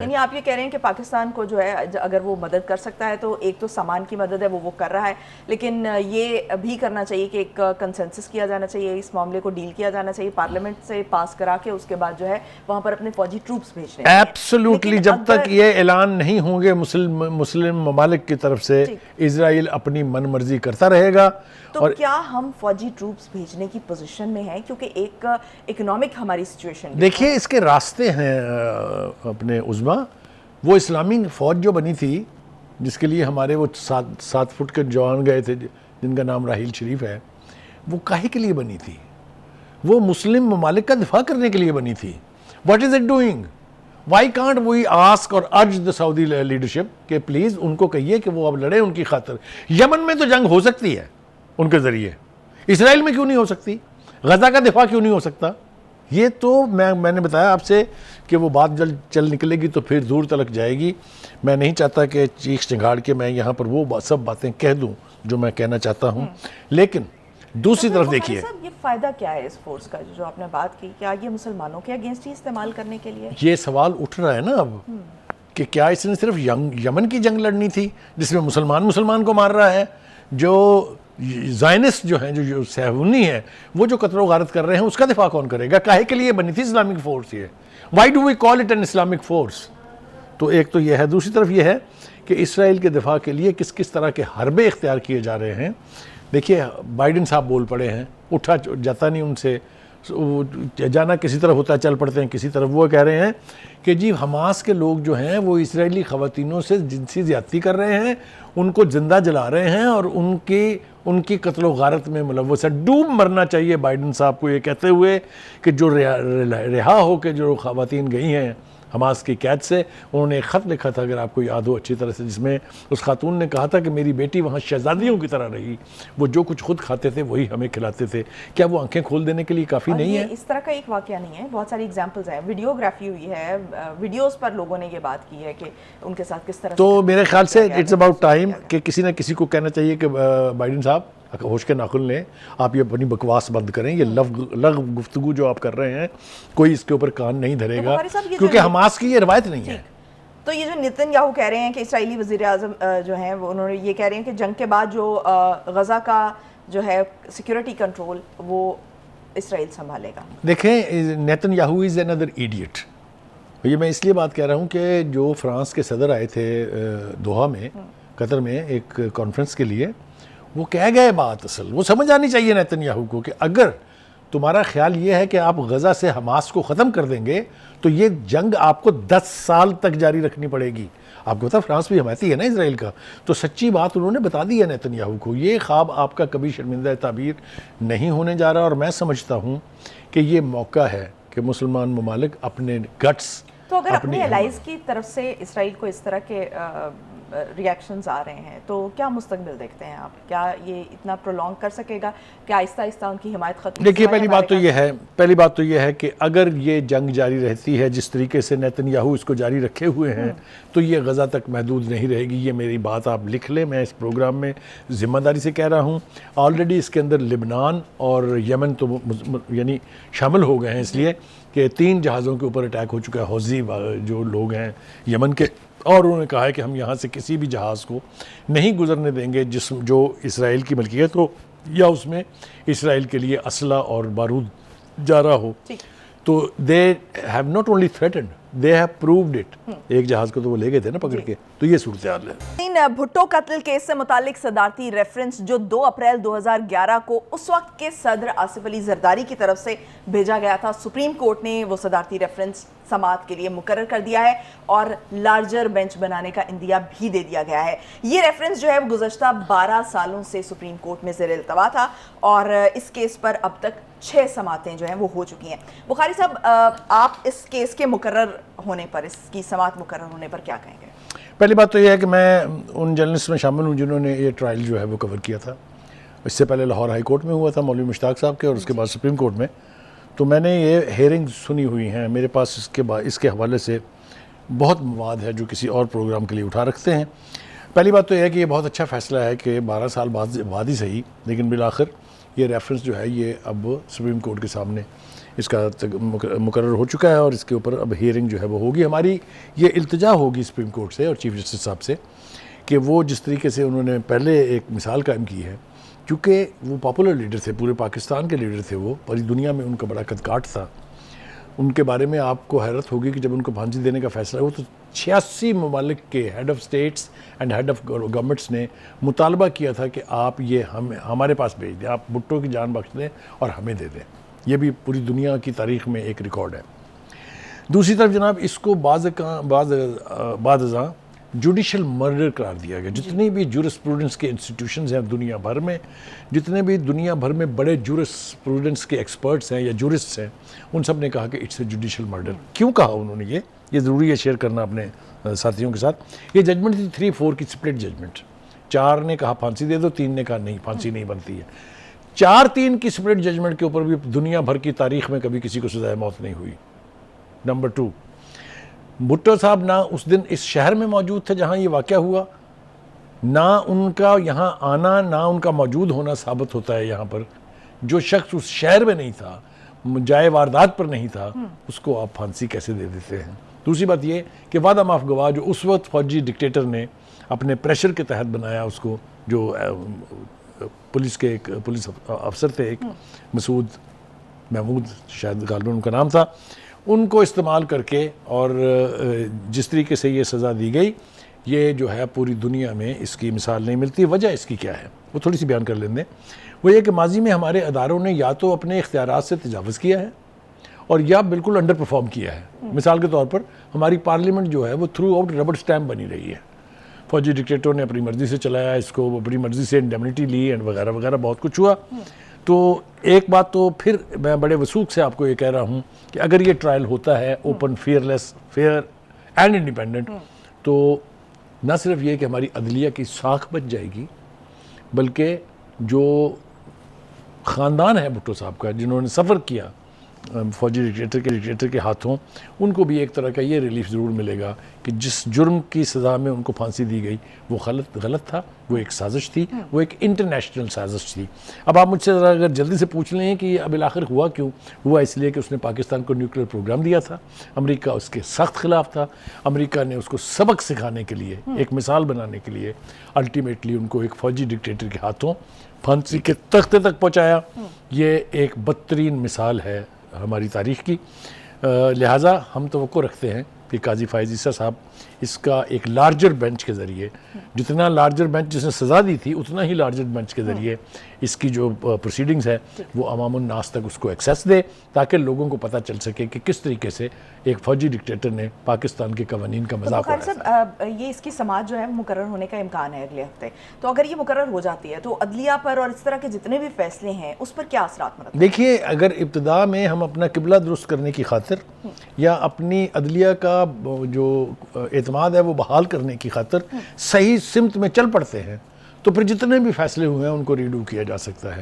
یعنی آپ یہ کہہ رہے ہیں کہ پاکستان کو جو ہے اگر وہ مدد کر سکتا ہے تو ایک تو سامان کی مدد ہے وہ کر رہا ہے، لیکن یہ بھی کرنا چاہیے کہ ایک کنسنسس کیا جانا چاہیے، اس معاملے کو ڈیل کیا جانا چاہیے، پارلیمنٹ سے پاس کرا کے اس کے بعد جو ہے وہاں پر اپنے فوجی ٹروپس بھیجنے ہیں۔ ایبسولوٹلی جب تک یہ اعلان نہیں ہوں گے مسلم ممالک کی طرف سے، اسرائیل اپنی من مرضی کرتا رہے گا۔ تو کیا ہم فوجی ٹروپس بھیجنے کی پوزیشن میں ہیں؟ کیونکہ ایک اکنامک ہماری سچویشن دیکھیے اس کے راستے ہیں اپنے عظما۔ وہ اسلامی فوج جو بنی تھی جس کے لیے ہمارے وہ 7 فٹ کے جوان گئے تھے جن کا نام راحیل شریف ہے، وہ کاہے کے لیے بنی تھی؟ وہ مسلم ممالک کا دفاع کرنے کے لیے بنی تھی۔ What is it doing? Why can't we ask or urge the Saudi leadership کہ پلیز ان کو کہیے کہ وہ اب لڑے ان کی خاطر۔ یمن میں تو جنگ ہو سکتی ہے ان کے ذریعے، اسرائیل میں کیوں نہیں ہو سکتی؟ غزہ کا دفاع کیوں نہیں ہو سکتا؟ یہ تو میں نے بتایا آپ سے کہ وہ بات جلد چل نکلے گی تو پھر دور تلک جائے گی۔ میں نہیں چاہتا کہ چیخ چنگاڑ کے میں یہاں پر وہ سب باتیں کہہ دوں جو میں کہنا چاہتا ہوں، لیکن دوسری طرف دیکھیے یہ فائدہ کیا ہے اس فورس کا جو آپ نے بات کی؟ کیا یہ مسلمانوں کے اگینسٹ ہی استعمال کرنے کے لیے؟ یہ سوال اٹھ رہا ہے نا اب کہ کیا اس نے صرف یمن کی جنگ لڑنی تھی جس میں مسلمان کو مار رہا ہے؟ جو زائنسٹ جو ہیں، جو صہیونی ہیں، وہ جو قتل و غارت کر رہے ہیں، اس کا دفاع کون کرے گا؟ کاہے کے لیے بنی تھی اسلامک فورس یہ؟ Why do we call it an Islamic force? تو ایک تو یہ ہے، دوسری طرف یہ ہے کہ اسرائیل کے دفاع کے لیے کس کس طرح کے حربے اختیار کیے جا رہے ہیں۔ دیکھیے بائیڈن صاحب بول پڑے ہیں، اٹھا جاتا نہیں ان سے، جانا کسی طرف ہوتا ہے چل پڑتے ہیں کسی طرف۔ وہ کہہ رہے ہیں کہ جی حماس کے لوگ جو ہیں وہ اسرائیلی خواتینوں سے جنسی زیادتی کر رہے ہیں، ان کو زندہ جلا رہے ہیں اور ان کی قتل و غارت میں ملوث ہے۔ ڈوب مرنا چاہیے بائیڈن صاحب کو یہ کہتے ہوئے کہ جو رہا ہو کے جو خواتین گئی ہیں حماس کی قید سے، انہوں نے ایک خط لکھا تھا اگر آپ کو یاد ہو اچھی طرح سے، جس میں اس خاتون نے کہا تھا کہ میری بیٹی وہاں شہزادیوں کی طرح رہی، وہ جو کچھ خود کھاتے تھے وہی ہمیں کھلاتے تھے۔ کیا وہ آنکھیں کھول دینے کے لیے کافی نہیں ہے؟ اس طرح کا ایک واقعہ نہیں ہے، بہت ساری ایگزامپلز ہیں، ویڈیوگرافی ہوئی ہے، ویڈیوز پر لوگوں نے یہ بات کی ہے کہ ان کے ساتھ کس طرح۔ تو میرے خیال سے اٹس اباؤٹ ٹائم کہ کسی نہ کسی کو کہنا چاہیے کہ بائیڈن صاحب ہوش کے ناخن لیں، آپ یہ اپنی بکواس بند کریں، یہ لغو گفتگو جو آپ کر رہے ہیں کوئی اس کے اوپر کان نہیں دھرے گا، کیونکہ حماس کی یہ روایت نہیں ہے۔ تو یہ جو نتن یاہو کہہ رہے ہیں کہ اسرائیلی وزیر اعظم جو ہیں انہوں نے یہ کہہ رہے ہیں کہ جنگ کے بعد جو غزہ کا جو ہے سیکیورٹی کنٹرول وہ اسرائیل سنبھالے گا۔ دیکھیں نیتن یاہو از another idiot۔ یہ میں اس لیے بات کہہ رہا ہوں کہ جو فرانس کے صدر آئے تھے دوحہ میں، قطر میں ایک کانفرنس کے لیے، وہ کہہ گئے بات اصل وہ سمجھ آنی چاہیے نیتن یاہو کو کہ اگر تمہارا خیال یہ ہے کہ آپ غزہ سے حماس کو ختم کر دیں گے تو یہ جنگ آپ کو 10 سال تک جاری رکھنی پڑے گی۔ آپ کو پتا فرانس بھی حمایتی ہے نا اسرائیل کا، تو سچی بات انہوں نے بتا دی ہے نیتن یاہو کو۔ یہ خواب آپ کا کبھی شرمندہ تعبیر نہیں ہونے جا رہا، اور میں سمجھتا ہوں کہ یہ موقع ہے کہ مسلمان ممالک اپنے گٹس، تو اگر اپنے الائز کی طرف سے اسرائیل کو اس طرح کے ریاکشنز آ رہے ہیں تو کیا مستقبل دیکھتے ہیں آپ؟ کیا یہ اتنا پرولونگ کر سکے گا کہ آہستہ آہستہ ان کی حمایت ختم؟ دیکھیے پہلی بات تو یہ ہے کہ اگر یہ جنگ جاری رہتی ہے جس طریقے سے نیتن یاہو اس کو جاری رکھے ہوئے ہیں تو یہ غزہ تک محدود نہیں رہے گی۔ یہ میری بات آپ لکھ لیں، میں اس پروگرام میں ذمہ داری سے کہہ رہا ہوں۔ آلریڈی اس کے اندر لبنان اور یمن تو یعنی شامل ہو گئے ہیں، اس لیے کہ 3 جہازوں کے اوپر اٹیک ہو چکا ہے حوثی جو لوگ ہیں یمن کے، اور انہوں نے کہا ہے کہ ہم یہاں سے کسی بھی جہاز کو نہیں گزرنے دیں گے جو اسرائیل کی ملکیت ہو یا اس میں اسرائیل کے لیے اسلحہ اور بارود جا رہا ہو۔ تو they have not only threatened, they have proved it۔ ایک جہاز کو تو وہ لے گئے تھے نا پکڑ کے، تو یہ صورتحال ہے۔ بھٹو قتل کیس سے متعلق صدارتی ریفرنس جو 2 اپریل 2011 کو اس وقت کے صدر آصف علی زرداری کی طرف سے بھیجا گیا تھا، سپریم کورٹ نے وہ صدارتی ریفرنس سماعت کے لیے مقرر کر دیا ہے اور لارجر بینچ بنانے کا عندیہ بھی دے دیا گیا ہے۔ یہ ریفرنس جو ہے وہ گزشتہ 12 سالوں سے سپریم کورٹ میں زیر التوا تھا اور اس کیس پر اب تک 6 سماعتیں جو ہیں وہ ہو چکی ہیں۔ بخاری صاحب، آپ اس کیس کے مقرر ہونے پر، اس کی سماعت مقرر ہونے پر کیا کہیں گے؟ پہلی بات تو یہ ہے کہ میں ان جرنلسٹ میں شامل ہوں جنہوں نے یہ ٹرائل جو ہے وہ کور کیا تھا۔ اس سے پہلے لاہور ہائی کورٹ میں ہوا تھا مولوی مشتاق صاحب کے، اور اس کے بعد سپریم کورٹ میں۔ تو میں نے یہ ہیئرنگ سنی ہوئی ہیں، میرے پاس اس کے حوالے سے بہت مواد ہے جو کسی اور پروگرام کے لیے اٹھا رکھتے ہیں۔ پہلی بات تو یہ ہے کہ یہ بہت اچھا فیصلہ ہے کہ 12 سال بعد ہی صحیح، لیکن بالآخر یہ ریفرنس جو ہے یہ اب سپریم کورٹ کے سامنے اس کا مقرر ہو چکا ہے اور اس کے اوپر اب ہیئرنگ جو ہے وہ ہوگی. ہماری یہ التجا ہوگی سپریم کورٹ سے اور چیف جسٹس صاحب سے کہ وہ جس طریقے سے انہوں نے پہلے ایک مثال قائم کی ہے، کیونکہ وہ پاپولر لیڈر تھے، پورے پاکستان کے لیڈر تھے، وہ پوری دنیا میں ان کا بڑا قد کاٹ تھا. ان کے بارے میں آپ کو حیرت ہوگی کہ جب ان کو پھانسی دینے کا فیصلہ ہوا تو 86 ممالک کے head of states and head of governments نے مطالبہ کیا تھا کہ آپ یہ ہمارے پاس بھیج دیں، آپ بھٹو کی جان بخش دیں اور ہمیں دے دیں. یہ بھی پوری دنیا کی تاریخ میں ایک ریکارڈ ہے. دوسری طرف جناب اس کو بعض ازاں جوڈیشل مرڈر قرار دیا گیا. جتنی بھی جورسپروڈنس کے انسٹیٹیوشنز ہیں دنیا بھر میں، جتنے بھی دنیا بھر میں بڑے جورسپروڈنس کے ایکسپرٹس ہیں یا جورسٹس ہیں، ان سب نے کہا کہ اٹس اے جوڈیشل مرڈر. کیوں کہا انہوں نے یہ ضروری ہے شیئر کرنا اپنے ساتھیوں کے ساتھ. یہ ججمنٹ تھی 3-4 کی سپلٹ ججمنٹ. 4 نے کہا پھانسی دے دو، 3 نے کہا نہیں پھانسی نہیں بنتی ہے. 4-3 کی سپلٹ ججمنٹ کے اوپر بھی دنیا بھر کی تاریخ میں کبھی کسی کو سزائے موت نہیں ہوئی. نمبر 2، بھٹو صاحب نہ اس دن اس شہر میں موجود تھے جہاں یہ واقعہ ہوا، نہ ان کا یہاں آنا، نہ ان کا موجود ہونا ثابت ہوتا ہے یہاں پر. جو شخص اس شہر میں نہیں تھا، جائے واردات پر نہیں تھا، اس کو آپ پھانسی کیسے دے دیتے ہیں؟ دوسری بات یہ کہ وعدہ معاف گواہ جو اس وقت فوجی ڈکٹیٹر نے اپنے پریشر کے تحت بنایا، اس کو جو پولیس کے ایک پولیس افسر تھے، ایک مسعود محمود شاید غالباً ان کا نام تھا، ان کو استعمال کر کے اور جس طریقے سے یہ سزا دی گئی، یہ جو ہے پوری دنیا میں اس کی مثال نہیں ملتی. وجہ اس کی کیا ہے وہ تھوڑی سی بیان کر لیں. وہ یہ کہ ماضی میں ہمارے اداروں نے یا تو اپنے اختیارات سے تجاوز کیا ہے اور یا بالکل انڈر پرفارم کیا ہے. مثال کے طور پر ہماری پارلیمنٹ جو ہے وہ تھرو آؤٹ ربڑ سٹیمپ بنی رہی ہے. فوجی ڈکٹیٹروں نے اپنی مرضی سے چلایا اس کو، اپنی مرضی سے انڈیمنٹی لی اینڈ وغیرہ وغیرہ بہت کچھ ہوا. تو ایک بات تو پھر میں بڑے وثوق سے آپ کو یہ کہہ رہا ہوں کہ اگر یہ ٹرائل ہوتا ہے open, fearless, fair and independent, تو نہ صرف یہ کہ ہماری عدلیہ کی ساکھ بچ جائے گی، بلکہ جو خاندان ہے بھٹو صاحب کا، جنہوں نے سفر کیا فوجی ڈکٹیٹر کے ہاتھوں، ان کو بھی ایک طرح کا یہ ریلیف ضرور ملے گا کہ جس جرم کی سزا میں ان کو پھانسی دی گئی وہ غلط تھا، وہ ایک سازش تھی، وہ ایک انٹرنیشنل سازش تھی. اب آپ مجھ سے ذرا اگر جلدی سے پوچھ لیں کہ یہ اب بالآخر ہوا کیوں؟ ہوا اس لیے کہ اس نے پاکستان کو نیوکلیر پروگرام دیا تھا. امریکہ اس کے سخت خلاف تھا. امریکہ نے اس کو سبق سکھانے کے لیے، ایک مثال بنانے کے لیے الٹیمیٹلی ان کو ایک فوجی ڈکٹیٹر کے ہاتھوں پھانسی کے تختے تک پہنچایا. یہ ایک بدترین مثال ہے ہماری تاریخ کی. لہٰذا ہم توقع رکھتے ہیں کہ قاضی فائز عیسیٰ صاحب اس کا ایک لارجر بینچ کے ذریعے، جتنا لارجر بینچ جس نے سزا دی تھی اتنا ہی لارجر بینچ کے ذریعے اس کی جو پروسیڈنگز ہے وہ عوام الناس تک اس کو ایکسیس دے، تاکہ لوگوں کو پتہ چل سکے کہ کس طریقے سے ایک فوجی ڈکٹیٹر نے پاکستان کے قوانین کا مذاق اڑایا. صاحب یہ اس کی سماعت جو ہے مقرر ہونے کا امکان ہے اگلے ہفتے، تو اگر یہ مقرر ہو جاتی ہے تو عدلیہ پر اور اس طرح کے جتنے بھی فیصلے ہیں اس پر کیا اثرات مرتب؟ دیکھیے، اگر ابتدا میں ہم اپنا قبلہ درست کرنے کی خاطر یا اپنی عدلیہ کا جو اعتماد ہے وہ بحال کرنے کی خاطر صحیح سمت میں چل پڑتے ہیں، تو پھر جتنے بھی فیصلے ہوئے ہیں ان کو ریڈو کیا جا سکتا ہے.